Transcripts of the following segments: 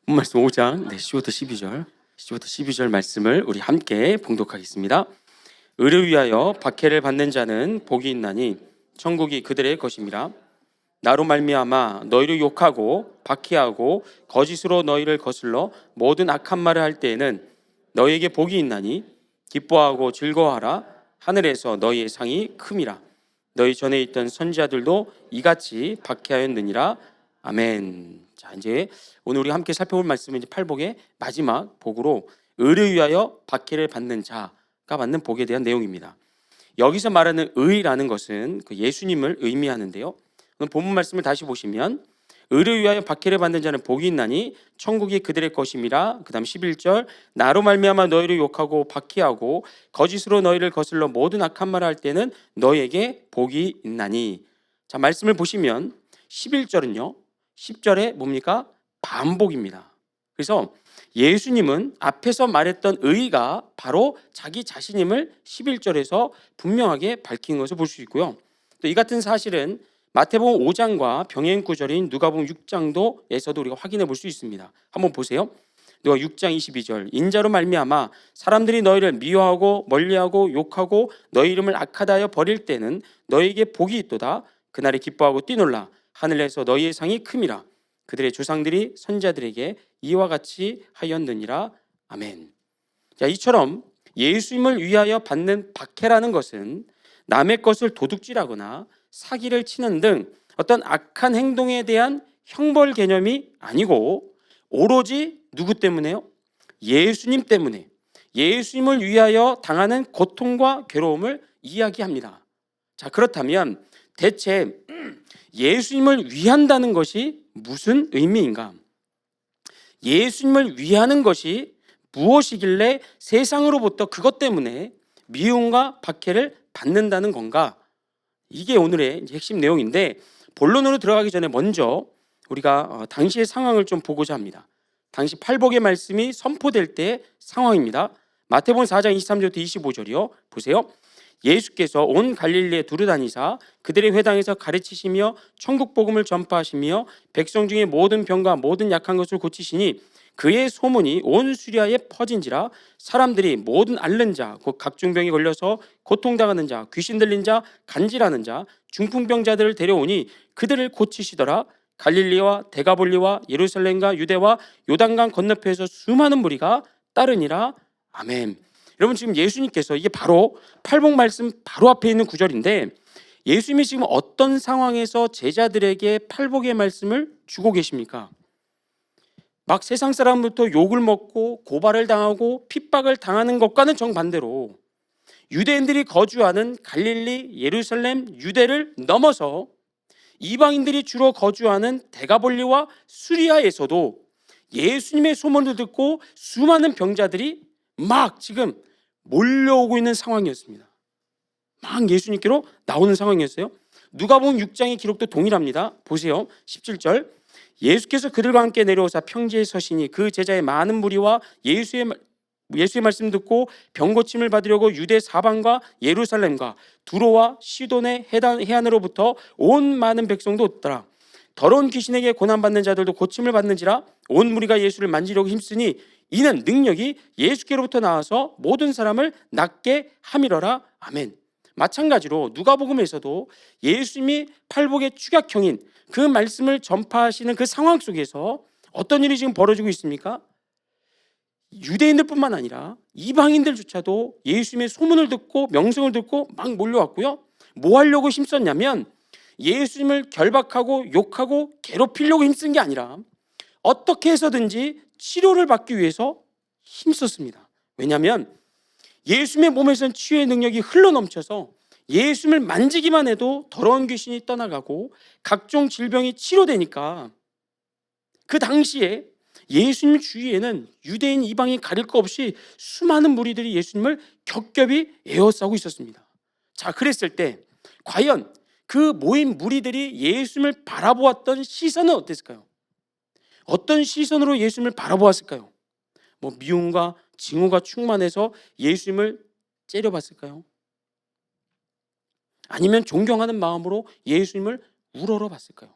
본 말씀 5장 10부터 12절 말씀을 우리 함께 봉독하겠습니다. 의를 위하여 박해를 받는 자는 복이 있나니 천국이 그들의 것임이라. 나로 말미암아 너희를 욕하고 박해하고 거짓으로 너희를 거슬러 모든 악한 말을 할 때에는 너희에게 복이 있나니 기뻐하고 즐거워하라. 하늘에서 너희의 상이 큼이라. 너희 전에 있던 선지자들도 이같이 박해하였느니라. 아멘. 자, 이제 오늘 우리 함께 살펴볼 말씀은 이제 팔복의 마지막 복으로 의를 위하여 박해를 받는 자가 받는 복에 대한 내용입니다. 여기서 말하는 의라는 것은 그 예수님을 의미하는데요. 오늘 본문 말씀을 다시 보시면 의를 위하여 박해를 받는 자는 복이 있나니 천국이 그들의 것임이라. 그 다음 11절 나로 말미암아 너희를 욕하고 박해하고 거짓으로 너희를 거슬러 모든 악한 말을 할 때는 너희에게 복이 있나니. 자, 말씀을 보시면 11절은요 10절에 뭡니까? 반복입니다. 그래서 예수님은 앞에서 말했던 의가 바로 자기 자신임을 11절에서 분명하게 밝힌 것을 볼 수 있고요. 또 이 같은 사실은 마태복음 5장과 병행 구절인 누가복음 6장도에서도 우리가 확인해 볼 수 있습니다. 한번 보세요. 누가 6장 22절 인자로 말미암아 사람들이 너희를 미워하고 멀리하고 욕하고 너희 이름을 악하다 하여 버릴 때는 너희에게 복이 있도다. 그날에 기뻐하고 뛰놀라. 하늘에서 너희의 상이 큼이라. 그들의 조상들이 선자들에게 이와 같이 하였느니라. 아멘. 자, 이처럼 예수님을 위하여 받는 박해라는 것은 남의 것을 도둑질하거나 사기를 치는 등 어떤 악한 행동에 대한 형벌 개념이 아니고 오로지 누구 때문에요? 예수님 때문에, 예수님을 위하여 당하는 고통과 괴로움을 이야기합니다. 자, 그렇다면 대체 예수님을 위한다는 것이 무슨 의미인가? 예수님을 위하는 것이 무엇이길래 세상으로부터 그것 때문에 미움과 박해를 받는다는 건가? 이게 오늘의 핵심 내용인데, 본론으로 들어가기 전에 먼저 우리가 당시의 상황을 좀 보고자 합니다. 당시 팔복의 말씀이 선포될 때의 상황입니다. 마태복음 4장 23절부터 25절이요. 보세요. 예수께서 온 갈릴리에 두루다니사 그들의 회당에서 가르치시며 천국 복음을 전파하시며 백성 중에 모든 병과 모든 약한 것을 고치시니 그의 소문이 온 수리아에 퍼진지라. 사람들이 모든 앓는 자 곧 각종 병에 걸려서 고통당하는 자 귀신 들린 자 간질하는 자 중풍병자들을 데려오니 그들을 고치시더라. 갈릴리와 데가볼리와 예루살렘과 유대와 요단강 건너편에서 수많은 무리가 따르니라. 아멘. 여러분, 지금 예수님께서 이게 바로 팔복 말씀 바로 앞에 있는 구절인데, 예수님이 지금 어떤 상황에서 제자들에게 팔복의 말씀을 주고 계십니까? 막 세상 사람부터 욕을 먹고 고발을 당하고 핍박을 당하는 것과는 정반대로 유대인들이 거주하는 갈릴리, 예루살렘, 유대를 넘어서 이방인들이 주로 거주하는 데가볼리와 수리아에서도 예수님의 소문을 듣고 수많은 병자들이 막 지금 몰려오고 있는 상황이었습니다. 막 예수님께로 나오는 상황이었어요. 누가복음 6장의 기록도 동일합니다. 보세요. 17절 예수께서 그들과 함께 내려오사 평지에 서시니 그 제자의 많은 무리와 예수의 말씀 듣고 병 고침을 받으려고 유대 사방과 예루살렘과 두로와 시돈의 해안으로부터 온 많은 백성도 없더라. 더러운 귀신에게 고난받는 자들도 고침을 받는지라. 온 무리가 예수를 만지려고 힘쓰니 이는 능력이 예수께로부터 나와서 모든 사람을 낫게 함이러라. 아멘. 마찬가지로 누가복음에서도 예수님이 팔복의 축약형인 그 말씀을 전파하시는 그 상황 속에서 어떤 일이 지금 벌어지고 있습니까? 유대인들뿐만 아니라 이방인들조차도 예수님의 소문을 듣고 명성을 듣고 막 몰려왔고요. 뭐 하려고 힘썼냐면 예수님을 결박하고 욕하고 괴롭히려고 힘쓴 게 아니라 어떻게 해서든지 치료를 받기 위해서 힘썼습니다. 왜냐하면 예수님의 몸에서는 치유의 능력이 흘러넘쳐서 예수님을 만지기만 해도 더러운 귀신이 떠나가고 각종 질병이 치료되니까 그 당시에 예수님 주위에는 유대인 이방인 가릴 거 없이 수많은 무리들이 예수님을 겹겹이 에워싸고 있었습니다. 자, 그랬을 때 과연 그 모인 무리들이 예수님을 바라보았던 시선은 어땠을까요? 어떤 시선으로 예수님을 바라보았을까요? 뭐 미움과 증오가 충만해서 예수님을 째려봤을까요? 아니면 존경하는 마음으로 예수님을 우러러 봤을까요?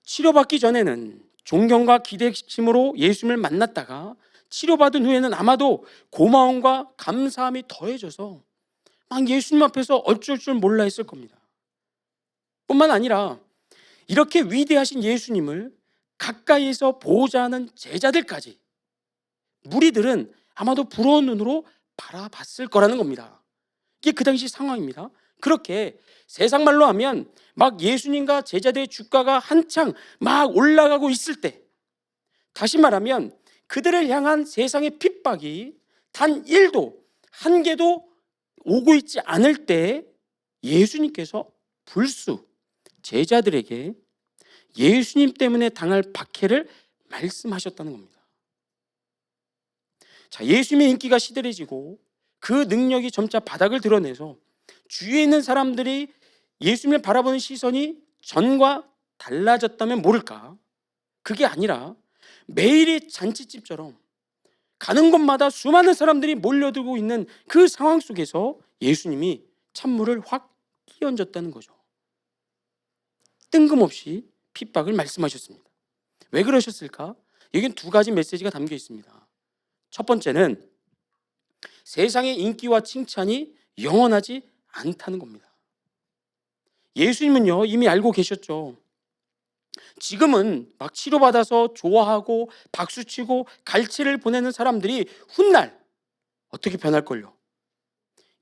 치료받기 전에는 존경과 기대심으로 예수님을 만났다가 치료받은 후에는 아마도 고마움과 감사함이 더해져서 막 예수님 앞에서 어쩔 줄 몰라 했을 겁니다. 뿐만 아니라 이렇게 위대하신 예수님을 가까이에서 보고자 하는 제자들까지 무리들은 아마도 부러운 눈으로 바라봤을 거라는 겁니다. 이게 그 당시 상황입니다. 그렇게 세상 말로 하면 막 예수님과 제자들의 주가가 한창 막 올라가고 있을 때, 다시 말하면 그들을 향한 세상의 핍박이 단 1도, 한 개도 오고 있지 않을 때 예수님께서 불쑥 제자들에게 예수님 때문에 당할 박해를 말씀하셨다는 겁니다. 자, 예수님의 인기가 시들해지고 그 능력이 점차 바닥을 드러내서 주위에 있는 사람들이 예수님을 바라보는 시선이 전과 달라졌다면 모를까? 그게 아니라 매일이 잔치집처럼 가는 곳마다 수많은 사람들이 몰려들고 있는 그 상황 속에서 예수님이 찬물을 확 끼얹었다는 거죠. 뜬금없이 핍박을 말씀하셨습니다. 왜 그러셨을까? 여기는 두 가지 메시지가 담겨 있습니다. 첫 번째는 세상의 인기와 칭찬이 영원하지 않다는 겁니다. 예수님은요, 이미 알고 계셨죠. 지금은 막 치료받아서 좋아하고 박수치고 갈채를 보내는 사람들이 훗날 어떻게 변할걸요?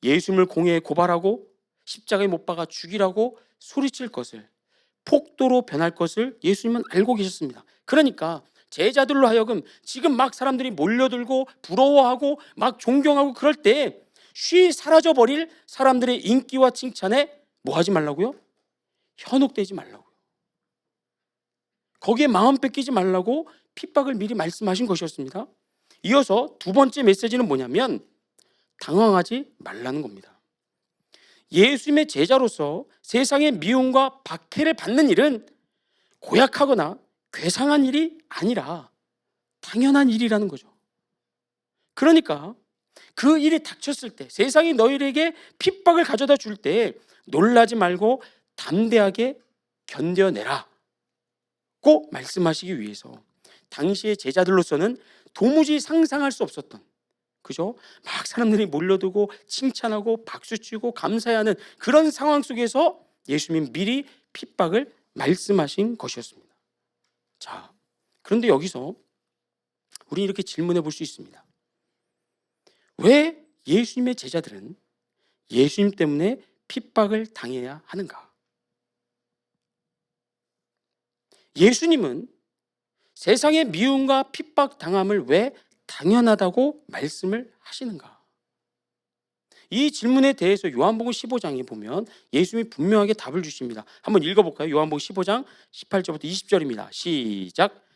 예수님을 공회에 고발하고 십자가에 못 박아 죽이라고 소리칠 것을, 폭도로 변할 것을 예수님은 알고 계셨습니다. 그러니까 제자들로 하여금 지금 막 사람들이 몰려들고 부러워하고 막 존경하고 그럴 때 쉬 사라져버릴 사람들의 인기와 칭찬에 뭐 하지 말라고요? 현혹되지 말라고요. 거기에 마음 뺏기지 말라고 핍박을 미리 말씀하신 것이었습니다. 이어서 두 번째 메시지는 뭐냐면 당황하지 말라는 겁니다. 예수님의 제자로서 세상의 미움과 박해를 받는 일은 고약하거나 괴상한 일이 아니라 당연한 일이라는 거죠. 그러니까 그 일이 닥쳤을 때, 세상이 너희에게 핍박을 가져다 줄 때 놀라지 말고 담대하게 견뎌내라 꼭 말씀하시기 위해서 당시의 제자들로서는 도무지 상상할 수 없었던, 그죠? 막 사람들이 몰려들고 칭찬하고 박수치고 감사해하는 그런 상황 속에서 예수님이 미리 핍박을 말씀하신 것이었습니다. 자, 그런데 여기서 우리 이렇게 질문해 볼 수 있습니다. 왜 예수님의 제자들은 예수님 때문에 핍박을 당해야 하는가? 예수님은 세상의 미움과 핍박 당함을 왜 당연하다고 말씀을 하시는가? 이 질문에 대해서 요한복음 15장에 보면 예수님이 분명하게 답을 주십니다. 한번 읽어볼까요? 요한복음 15장 18절부터 20절입니다. 시작.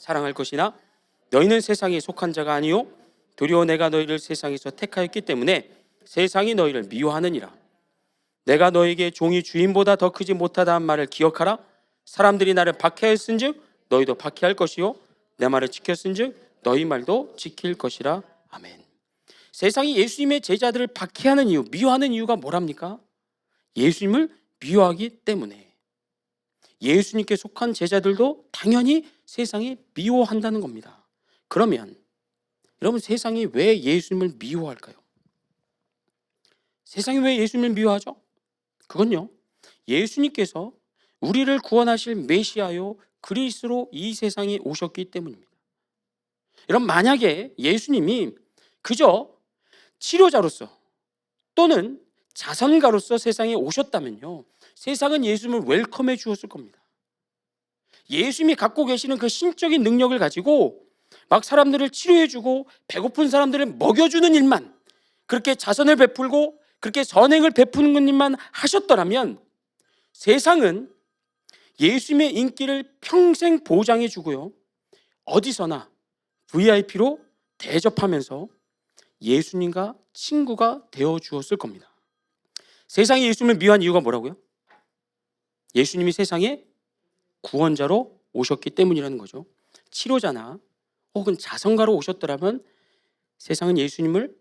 사랑할 것이나 너희는 세상에 속한 자가 아니요 도리어 내가 너희를 세상에서 택하였기 때문에 세상이 너희를 미워하느니라. 내가 너에게 종이 주인보다 더 크지 못하다 한 말을 기억하라. 사람들이 나를 박해하였은즉 너희도 박해할 것이요 내 말을 지켰은즉 너희 말도 지킬 것이라. 아멘. 세상이 예수님의 제자들을 박해하는 이유, 미워하는 이유가 뭐랍니까? 예수님을 미워하기 때문에. 예수님께 속한 제자들도 당연히 세상이 미워한다는 겁니다. 그러면 여러분, 세상이 왜 예수님을 미워할까요? 세상이 왜 예수님을 미워하죠? 그건요, 예수님께서 우리를 구원하실 메시아요 그리스도로 이 세상에 오셨기 때문입니다. 여러분, 만약에 예수님이 그저 치료자로서 또는 자선가로서 세상에 오셨다면요, 세상은 예수님을 웰컴해 주었을 겁니다. 예수님이 갖고 계시는 그 신적인 능력을 가지고 막 사람들을 치료해주고 배고픈 사람들을 먹여주는 일만, 그렇게 자선을 베풀고 그렇게 선행을 베푸는 일만 하셨더라면 세상은 예수님의 인기를 평생 보장해 주고요, 어디서나 VIP로 대접하면서 예수님과 친구가 되어 주었을 겁니다. 세상이 예수님을 미워한 이유가 뭐라고요? 예수님이 세상에 구원자로 오셨기 때문이라는 거죠. 치료자나 혹은 자선가로 오셨더라면 세상은 예수님을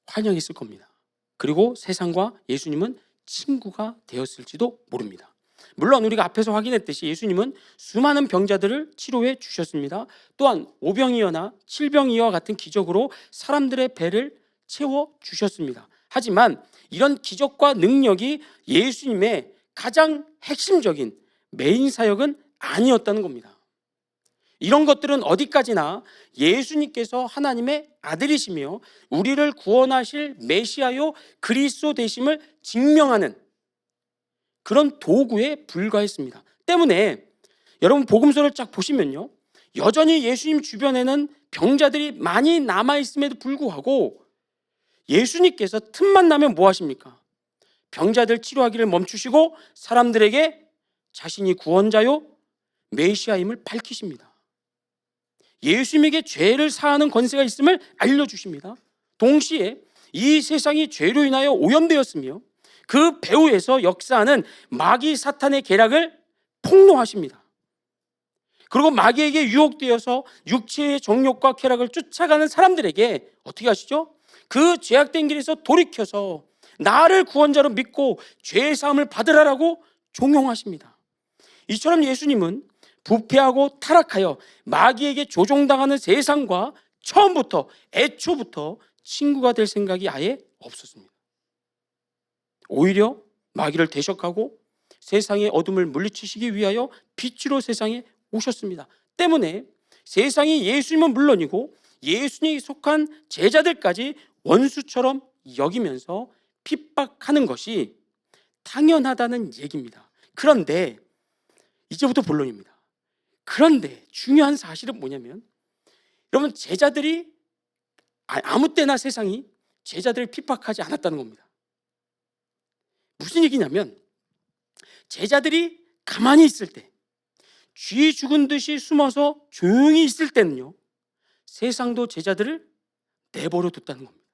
환영했을 겁니다. 그리고 세상과 예수님은 친구가 되었을지도 모릅니다. 물론 우리가 앞에서 확인했듯이 예수님은 수많은 병자들을 치료해 주셨습니다. 또한 오병이어나 칠병이어와 같은 기적으로 사람들의 배를 채워 주셨습니다. 하지만 이런 기적과 능력이 예수님의 가장 핵심적인 메인 사역은 아니었다는 겁니다. 이런 것들은 어디까지나 예수님께서 하나님의 아들이시며 우리를 구원하실 메시아요 그리스도 되심을 증명하는 그런 도구에 불과했습니다. 때문에 여러분 복음서를 쫙 보시면요, 여전히 예수님 주변에는 병자들이 많이 남아있음에도 불구하고 예수님께서 틈만 나면 뭐 하십니까? 병자들 치료하기를 멈추시고 사람들에게 자신이 구원자요 메시아임을 밝히십니다. 예수님에게 죄를 사하는 권세가 있음을 알려주십니다. 동시에 이 세상이 죄로 인하여 오염되었으며 그 배후에서 역사하는 마귀 사탄의 계략을 폭로하십니다. 그리고 마귀에게 유혹되어서 육체의 정욕과 쾌락을 쫓아가는 사람들에게 어떻게 하시죠? 그 죄악된 길에서 돌이켜서 나를 구원자로 믿고 죄의 사함을 받으라라고 종용하십니다. 이처럼 예수님은 부패하고 타락하여 마귀에게 조종당하는 세상과 처음부터 애초부터 친구가 될 생각이 아예 없었습니다. 오히려 마귀를 대적하고 세상의 어둠을 물리치시기 위하여 빛으로 세상에 오셨습니다. 때문에 세상이 예수님은 물론이고 예수님에 속한 제자들까지 원수처럼 여기면서 핍박하는 것이 당연하다는 얘기입니다. 그런데 이제부터 본론입니다. 그런데 중요한 사실은 뭐냐면 여러분 제자들이 아무 때나 세상이 제자들을 핍박하지 않았다는 겁니다. 무슨 얘기냐면 제자들이 가만히 있을 때, 쥐 죽은 듯이 숨어서 조용히 있을 때는요, 세상도 제자들을 내버려 뒀다는 겁니다.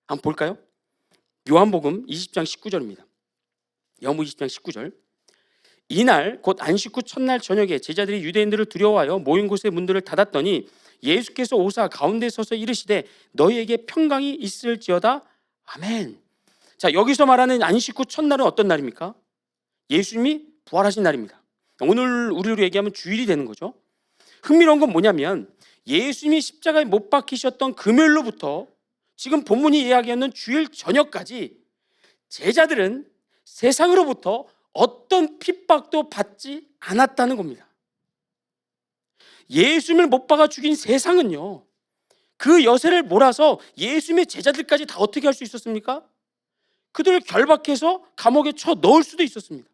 한번 볼까요? 요한복음 20장 19절입니다. 요한복음 20장 19절. 이날 곧 안식 후 첫날 저녁에 제자들이 유대인들을 두려워하여 모인 곳의 문들을 닫았더니 예수께서 오사 가운데 서서 이르시되 너희에게 평강이 있을지어다. 아멘. 자, 여기서 말하는 안식 후 첫날은 어떤 날입니까? 예수님이 부활하신 날입니다. 오늘 우리로 얘기하면 주일이 되는 거죠. 흥미로운 건 뭐냐면 예수님이 십자가에 못 박히셨던 금요일로부터 지금 본문이 이야기하는 주일 저녁까지 제자들은 세상으로부터 어떤 핍박도 받지 않았다는 겁니다. 예수님을 못 박아 죽인 세상은요, 그 여세를 몰아서 예수님의 제자들까지 다 어떻게 할 수 있었습니까? 그들을 결박해서 감옥에 쳐 넣을 수도 있었습니다.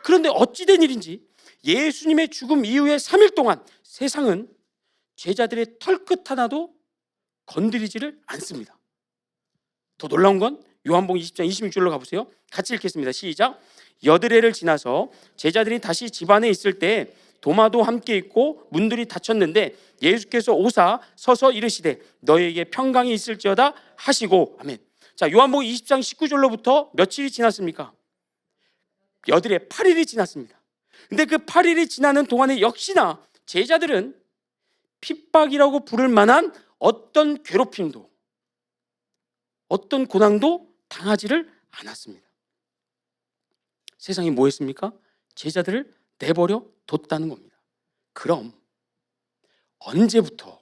그런데 어찌된 일인지 예수님의 죽음 이후에 3일 동안 세상은 제자들의 털끝 하나도 건드리지를 않습니다. 더 놀라운 건 요한복음 20장 26절로 가보세요. 같이 읽겠습니다. 시작. 여드레를 지나서 제자들이 다시 집안에 있을 때 도마도 함께 있고 문들이 닫혔는데 예수께서 오사 서서 이르시되 너희에게 평강이 있을지어다 하시고. 아멘. 자, 요한복음 20장 19절로부터 며칠이 지났습니까? 여드레 8일이 지났습니다. 근데 그 8일이 지나는 동안에 역시나 제자들은 핍박이라고 부를 만한 어떤 괴롭힘도 어떤 고난도 당하지를 않았습니다. 세상이 뭐 했습니까? 제자들을 내버려 뒀다는 겁니다. 그럼 언제부터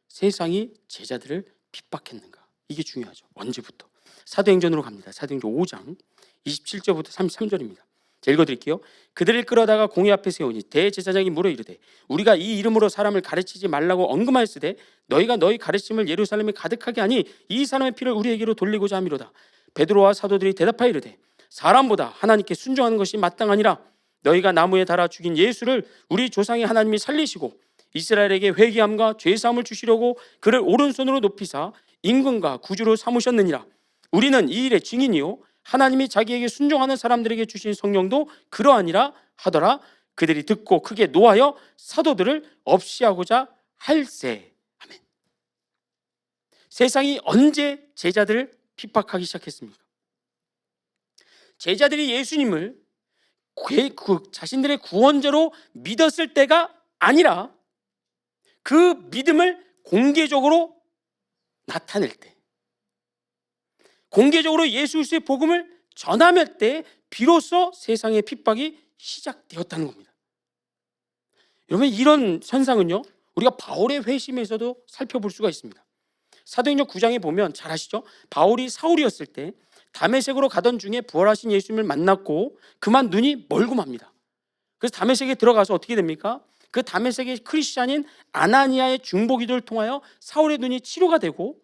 세상이 제자들을 핍박했는가? 이게 중요하죠. 언제부터? 사도행전으로 갑니다. 사도행전 5장 27절부터 33절입니다. 제가 읽어드릴게요. 그들을 끌어다가 공회 앞에 세우니 대제사장이 물어 이르되 우리가 이 이름으로 사람을 가르치지 말라고 언금하였으되 너희가 너희 가르침을 예루살렘에 가득하게 하니 이 사람의 피를 우리에게로 돌리고자 함이로다. 베드로와 사도들이 대답하여 이르되 사람보다 하나님께 순종하는 것이 마땅하니라. 너희가 나무에 달아 죽인 예수를 우리 조상의 하나님이 살리시고 이스라엘에게 회개함과 죄사함을 주시려고 그를 오른손으로 높이사 임금과 구주로 삼으셨느니라. 우리는 이 일의 증인이요 하나님이 자기에게 순종하는 사람들에게 주신 성령도 그러하니라 하더라. 그들이 듣고 크게 노하여 사도들을 없이하고자 할세. 아멘. 세상이 언제 제자들을 핍박하기 시작했습니까? 제자들이 예수님을 자신들의 구원자로 믿었을 때가 아니라 그 믿음을 공개적으로 나타낼 때, 공개적으로 예수 그리스도의 복음을 전하며 때 비로소 세상의 핍박이 시작되었다는 겁니다. 여러분, 이런 현상은요, 우리가 바울의 회심에서도 살펴볼 수가 있습니다. 사도행전 9장에 보면 잘 아시죠? 바울이 사울이었을 때 다메섹으로 가던 중에 부활하신 예수님을 만났고 그만 눈이 멀고 맙니다. 그래서 다메섹에 들어가서 어떻게 됩니까? 그 다메섹의 크리스찬인 아나니아의 중보기도를 통하여 사울의 눈이 치료가 되고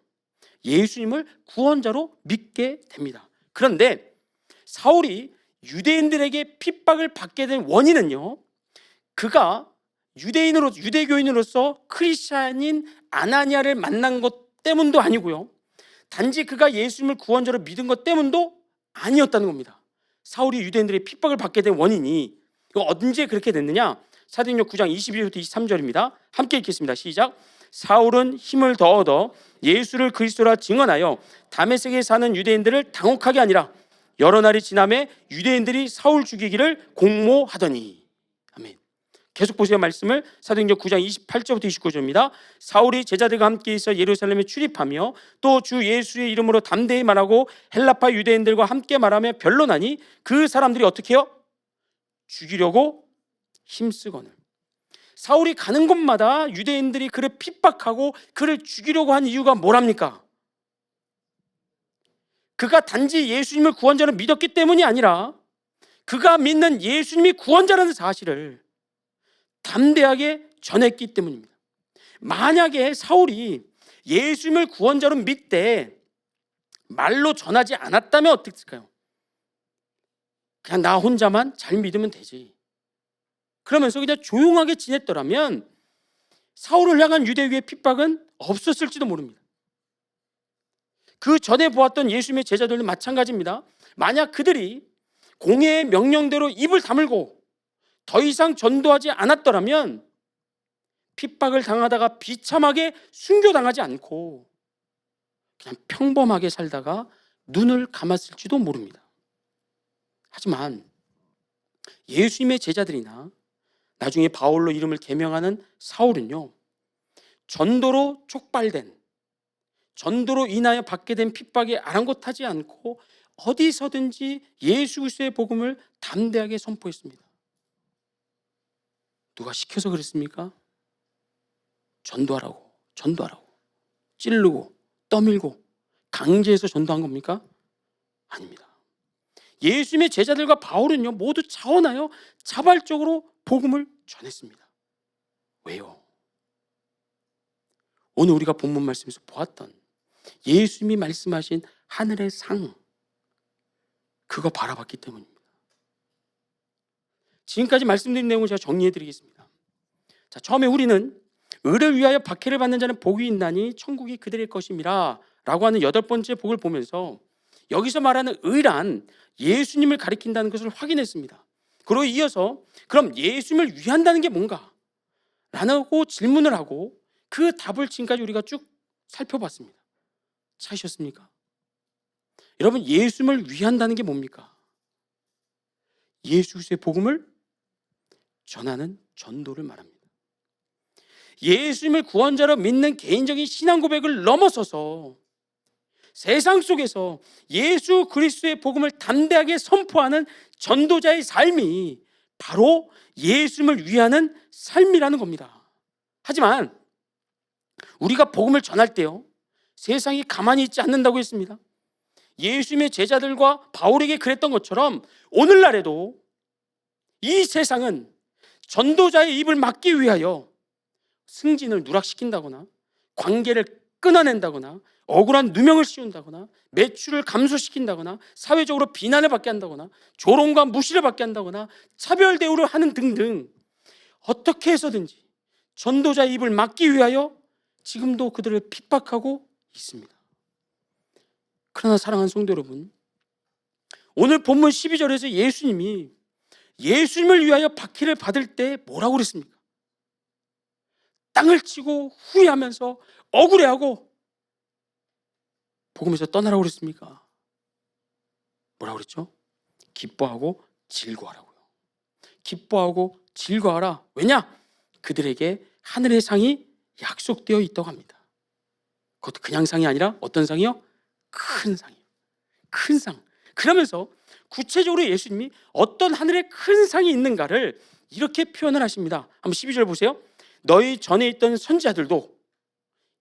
예수님을 구원자로 믿게 됩니다. 그런데 사울이 유대인들에게 핍박을 받게 된 원인은요, 그가 유대교인으로서 크리스찬인 아나니아를 만난 것 때문도 아니고요, 단지 그가 예수님을 구원자로 믿은 것 때문도 아니었다는 겁니다. 사울이 유대인들의 핍박을 받게 된 원인이 언제 그렇게 됐느냐? 사도행전 9장 22절부터 23절입니다. 함께 읽겠습니다. 시작. 사울은 힘을 더 얻어 예수를 그리스도라 증언하여 다메섹에 사는 유대인들을 당혹하게 하니라. 여러 날이 지나매 유대인들이 사울 죽이기를 공모하더니. 아멘. 계속 보세요. 말씀을. 사도행전 9장 28절부터 29절입니다. 사울이 제자들과 함께 있어 예루살렘에 출입하며 또 주 예수의 이름으로 담대히 말하고 헬라파 유대인들과 함께 말하며 변론하니 그 사람들이 어떻게 해요? 죽이려고 힘쓰거늘. 사울이 가는 곳마다 유대인들이 그를 핍박하고 그를 죽이려고 한 이유가 뭐랍니까? 그가 단지 예수님을 구원자로 믿었기 때문이 아니라 그가 믿는 예수님이 구원자라는 사실을 담대하게 전했기 때문입니다. 만약에 사울이 예수님을 구원자로 믿되 말로 전하지 않았다면 어땠을까요? 그냥 나 혼자만 잘 믿으면 되지, 그러면서 그냥 조용하게 지냈더라면 사울을 향한 유대교의 핍박은 없었을지도 모릅니다. 그 전에 보았던 예수님의 제자들도 마찬가지입니다. 만약 그들이 공회의 명령대로 입을 다물고 더 이상 전도하지 않았더라면 핍박을 당하다가 비참하게 순교당하지 않고 그냥 평범하게 살다가 눈을 감았을지도 모릅니다. 하지만 예수님의 제자들이나 나중에 바울로 이름을 개명하는 사울은요, 전도로 촉발된, 전도로 인하여 받게 된 핍박에 아랑곳하지 않고 어디서든지 예수 그리스도의 복음을 담대하게 선포했습니다. 누가 시켜서 그랬습니까? 전도하라고 찌르고 떠밀고 강제해서 전도한 겁니까? 아닙니다. 예수님의 제자들과 바울은요, 모두 자원하여 자발적으로 복음을 전했습니다. 왜요? 오늘 우리가 본문 말씀에서 보았던 예수님이 말씀하신 하늘의 상, 그거 바라봤기 때문입니다. 지금까지 말씀드린 내용을 제가 정리해드리겠습니다. 자, 처음에 우리는 의를 위하여 박해를 받는 자는 복이 있나니 천국이 그들의 것임이라 라고 하는 8번째 복을 보면서 여기서 말하는 의란 예수님을 가리킨다는 것을 확인했습니다. 그리고 이어서 그럼 예수님을 위한다는 게 뭔가? 라고 질문을 하고 그 답을 지금까지 우리가 쭉 살펴봤습니다. 찾으셨습니까? 여러분, 예수님을 위한다는 게 뭡니까? 예수 그리스도의 복음을 전하는 전도를 말합니다. 예수님을 구원자로 믿는 개인적인 신앙 고백을 넘어서서 세상 속에서 예수 그리스도의 복음을 담대하게 선포하는 전도자의 삶이 바로 예수님을 위하는 삶이라는 겁니다. 하지만 우리가 복음을 전할 때요, 세상이 가만히 있지 않는다고 했습니다. 예수님의 제자들과 바울에게 그랬던 것처럼 오늘날에도 이 세상은 전도자의 입을 막기 위하여 승진을 누락시킨다거나 관계를 끊어낸다거나 억울한 누명을 씌운다거나 매출을 감소시킨다거나 사회적으로 비난을 받게 한다거나 조롱과 무시를 받게 한다거나 차별 대우를 하는 등등 어떻게 해서든지 전도자의 입을 막기 위하여 지금도 그들을 핍박하고 있습니다. 그러나 사랑하는 성도 여러분, 오늘 본문 12절에서 예수님이 예수님을 위하여 박해를 받을 때 뭐라고 그랬습니까? 땅을 치고 후회하면서 억울해하고 복음에서 떠나라고 그랬습니까? 뭐라고 그랬죠? 기뻐하고 즐거워하라고요. 기뻐하고 즐거워하라. 왜냐? 그들에게 하늘의 상이 약속되어 있다고 합니다. 그것도 그냥 상이 아니라 어떤 상이요? 큰 상이요. 큰 상. 그러면서 구체적으로 예수님이 어떤 하늘의 큰 상이 있는가를 이렇게 표현을 하십니다. 한번 12절 보세요. 너희 전에 있던 선지자들도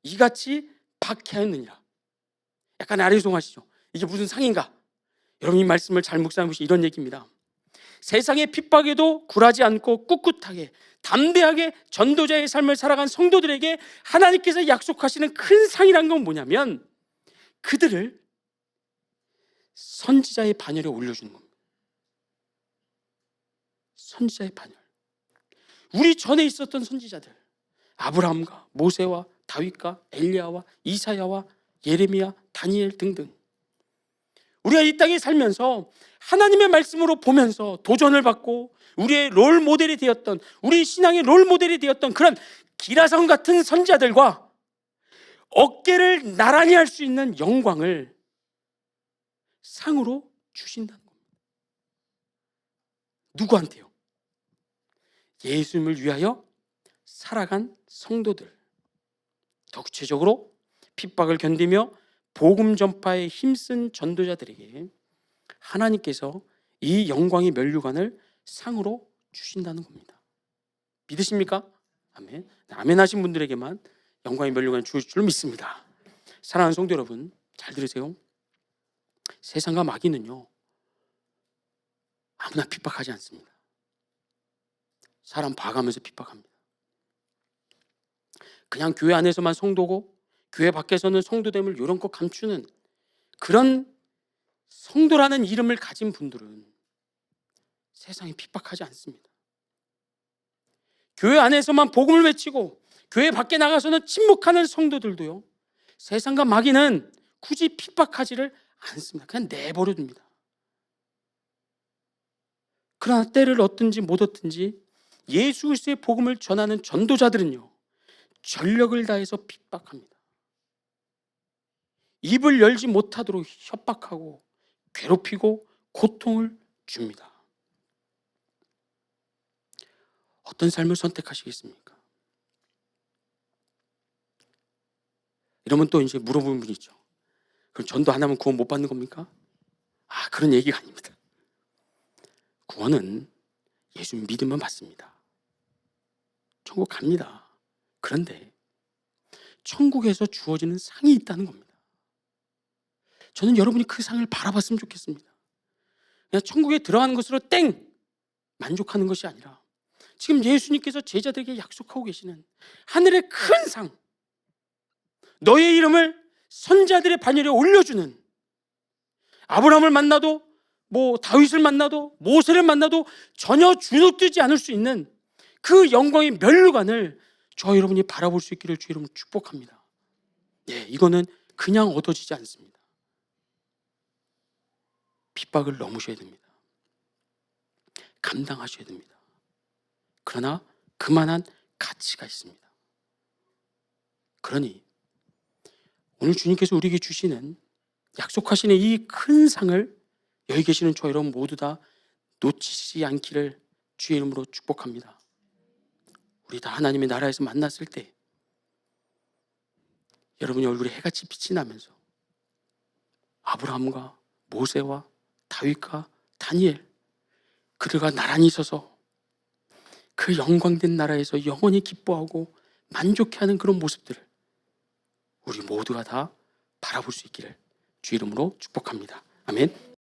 이같이 박해하였느니라. 약간 아리송하시죠? 이게 무슨 상인가? 여러분, 이 말씀을 잘 묵상해 보시면 이런 얘기입니다. 세상의 핍박에도 굴하지 않고 꿋꿋하게 담대하게 전도자의 삶을 살아간 성도들에게 하나님께서 약속하시는 큰 상이란 건 뭐냐면 그들을 선지자의 반열에 올려주는 겁니다. 선지자의 반열. 우리 전에 있었던 선지자들, 아브라함과 모세와 다윗과 엘리야와 이사야와 예레미야, 다니엘 등등, 우리가 이 땅에 살면서 하나님의 말씀으로 보면서 도전을 받고 우리의 롤 모델이 되었던, 우리 신앙의 롤 모델이 되었던 그런 기라성 같은 선지자들과 어깨를 나란히 할 수 있는 영광을 상으로 주신다는 겁니다. 누구한테요? 예수님을 위하여 살아간 성도들, 더 구체적으로 핍박을 견디며 복음 전파에 힘쓴 전도자들에게 하나님께서 이 영광의 면류관을 상으로 주신다는 겁니다. 믿으십니까? 아멘. 아멘 하신 분들에게만 영광의 면류관을 주실 줄 믿습니다. 사랑하는 성도 여러분, 잘 들으세요. 세상과 마귀는요, 아무나 핍박하지 않습니다. 사람 봐가면서 핍박합니다. 그냥 교회 안에서만 성도고 교회 밖에서는 성도됨을 요런껏 감추는 그런 성도라는 이름을 가진 분들은 세상에 핍박하지 않습니다. 교회 안에서만 복음을 외치고 교회 밖에 나가서는 침묵하는 성도들도요, 세상과 마귀는 굳이 핍박하지를 않습니다. 그냥 내버려 둡니다. 그러나 때를 얻든지 못 얻든지 예수 그리스도의 복음을 전하는 전도자들은요, 전력을 다해서 핍박합니다. 입을 열지 못하도록 협박하고 괴롭히고 고통을 줍니다. 어떤 삶을 선택하시겠습니까? 이러면 또 이제 물어보는 분이 있죠. 그럼 전도 안 하면 구원 못 받는 겁니까? 그런 얘기가 아닙니다. 구원은 예수 믿으면 받습니다. 천국 갑니다. 그런데 천국에서 주어지는 상이 있다는 겁니다. 저는 여러분이 그 상을 바라봤으면 좋겠습니다. 그냥 천국에 들어가는 것으로 땡! 만족하는 것이 아니라 지금 예수님께서 제자들에게 약속하고 계시는 하늘의 큰 상, 너의 이름을 선자들의 반열에 올려주는, 아브라함을 만나도 다윗을 만나도 모세를 만나도 전혀 주눅들지 않을 수 있는 그 영광의 면류관을 저 여러분이 바라볼 수 있기를 주 이름으로 축복합니다. 이거는 그냥 얻어지지 않습니다. 핍박을 넘으셔야 됩니다. 감당하셔야 됩니다. 그러나 그만한 가치가 있습니다. 그러니 오늘 주님께서 우리에게 주시는, 약속하시는 이 큰 상을 여기 계시는 저 여러분 모두 다 놓치지 않기를 주의 이름으로 축복합니다. 우리 다 하나님의 나라에서 만났을 때 여러분의 얼굴에 해같이 빛이 나면서 아브라함과 모세와 다윗과 다니엘, 그들과 나란히 서서 그 영광된 나라에서 영원히 기뻐하고 만족해하는 그런 모습들을 우리 모두가 다 바라볼 수 있기를 주 이름으로 축복합니다. 아멘.